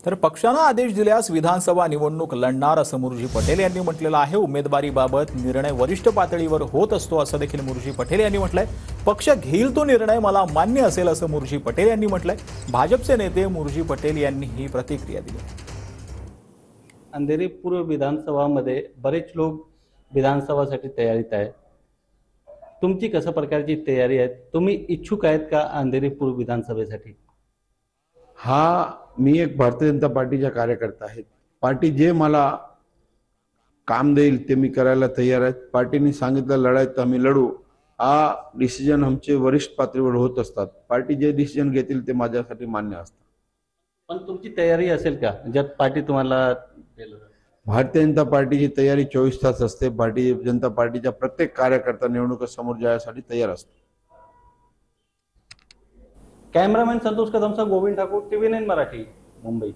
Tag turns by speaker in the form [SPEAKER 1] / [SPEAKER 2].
[SPEAKER 1] तर पक्षानं आदेश दिल्यास विधानसभा निवडणूक लढणार असं मुरुजी पटेल यांनी म्हटलेलं आहे। उमेदवारीबाबत निर्णय वरिष्ठ पातळीवर होत असतो असं देखील मुरुजी पटेल यांनी म्हटलंय। पक्ष घेईल तो निर्णय मला मान्य असेल असं मुरुजी पटेल यांनी म्हटलंय। भाजपचे नेते मुरुजी पटेल यांनी ही प्रतिक्रिया दिली।
[SPEAKER 2] अंधेरी पूर्व विधानसभामध्ये बरेच लोक विधानसभासाठी तयारीत आहेत। तुमची कशा प्रकारची तयारी आहे? तुम्ही इच्छुक आहेत का अंधेरी पूर्व विधानसभेसाठी?
[SPEAKER 3] मी एक भारतीय जनता पार्टीचा कार्यकर्ता आहे। पार्टी जे मला काम देईल ते मी करायला तयार आहे। पार्टीने सांगितलं लढाई तर आम्ही लढू। हा डिसिजन आमचे वरिष्ठ पातळीवर होत असतात। पार्टी जे डिसिजन घेतील ते माझ्यासाठी मान्य असतात।
[SPEAKER 2] पण तुमची तयारी असेल का ज्यात पार्टी तुम्हाला
[SPEAKER 3] भारतीय जनता पार्टीची तयारी 24 तास असते। भारतीय जनता पार्टीचा प्रत्येक कार्यकर्ता निवडणुकीसमोर जाण्यासाठी तयार असतो।
[SPEAKER 2] कॅमेरामॅन संतोष कदमचा गोविंद ठाकूर, TV9 मराठी, मुंबई।